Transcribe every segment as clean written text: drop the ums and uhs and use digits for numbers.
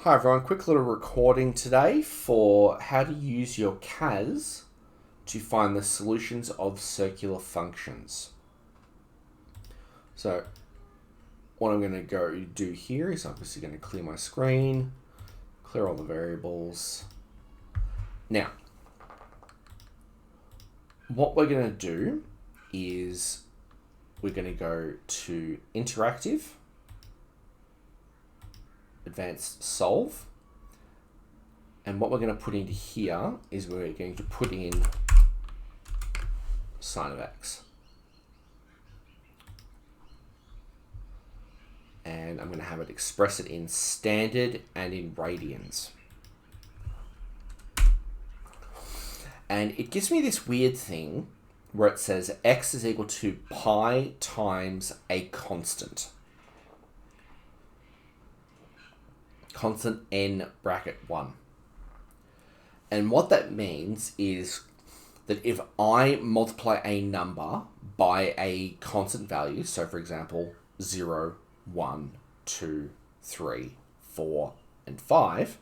Hi everyone, quick little recording today for how to use your CAS to find the solutions of circular functions. So what I'm going to go do here is obviously going to clear my screen, clear all the variables. Now, what we're going to do is we're going to go to interactive, advanced solve, and what we're going to put into here is we're going to put in sine of x, and I'm going to have it express it in standard and in radians, and it gives me this weird thing where it says x is equal to pi times a constant n bracket 1. And what that means is that if I multiply a number by a constant value, so for example 0, 1, 2, 3, 4, and 5,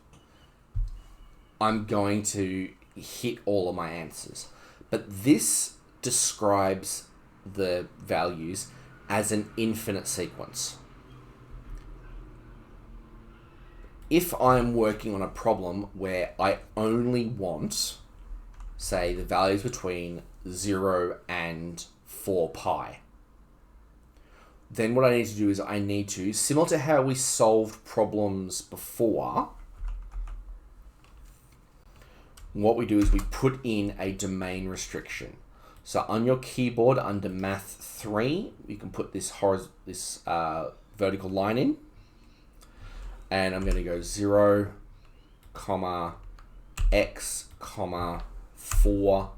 I'm going to hit all of my answers. But this describes the values as an infinite sequence. If I'm working on a problem where I only want, say, the values between 0 and 4 pi, then what I need to do is I need to, similar to how we solved problems before, what we do is we put in a domain restriction. So on your keyboard under Math 3, you can put this vertical line in. And I'm going to go 0, x, 4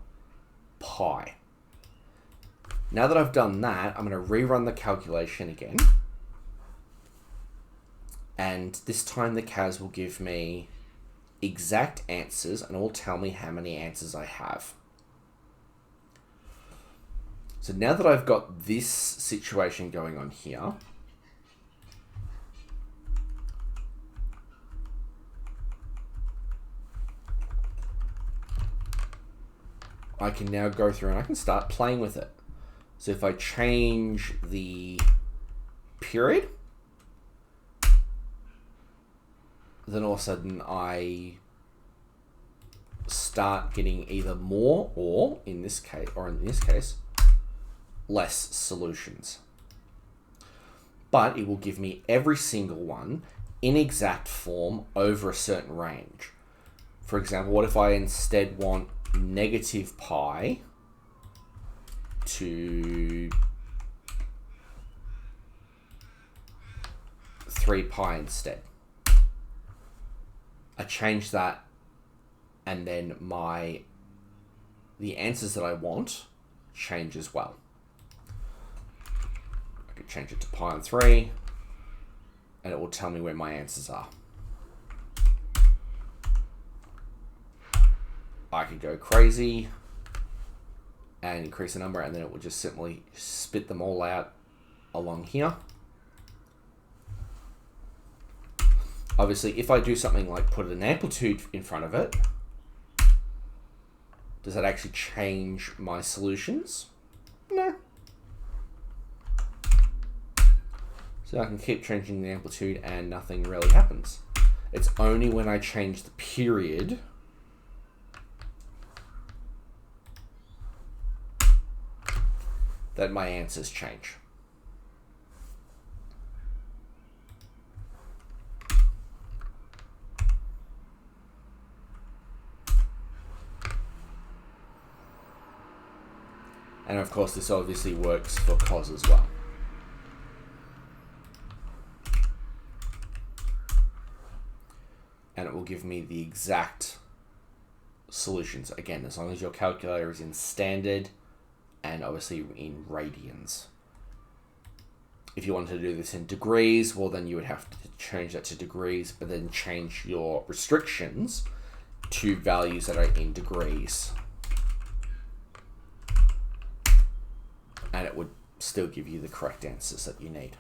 pi. Now that I've done that, I'm going to rerun the calculation again. And this time the CAS will give me exact answers and it will tell me how many answers I have. So now that I've got this situation going on here, I can now go through and I can start playing with it. So if I change the period, then all of a sudden I start getting either more or in this case, less solutions. But it will give me every single one in exact form over a certain range. For example, what if I instead want negative pi to 3 pi instead? I change that, and then the answers that I want change as well. I could change it to pi and 3, and it will tell me where my answers are. I could go crazy and increase the number, and then it will just simply spit them all out along here. Obviously, if I do something like put an amplitude in front of it, does that actually change my solutions? No. So I can keep changing the amplitude and nothing really happens. It's only when I change the period that my answers change. And of course, this obviously works for CAS as well. And it will give me the exact solutions. Again, as long as your calculator is in standard and obviously in radians. If you wanted to do this in degrees, well then you would have to change that to degrees, but then change your restrictions to values that are in degrees. And it would still give you the correct answers that you need.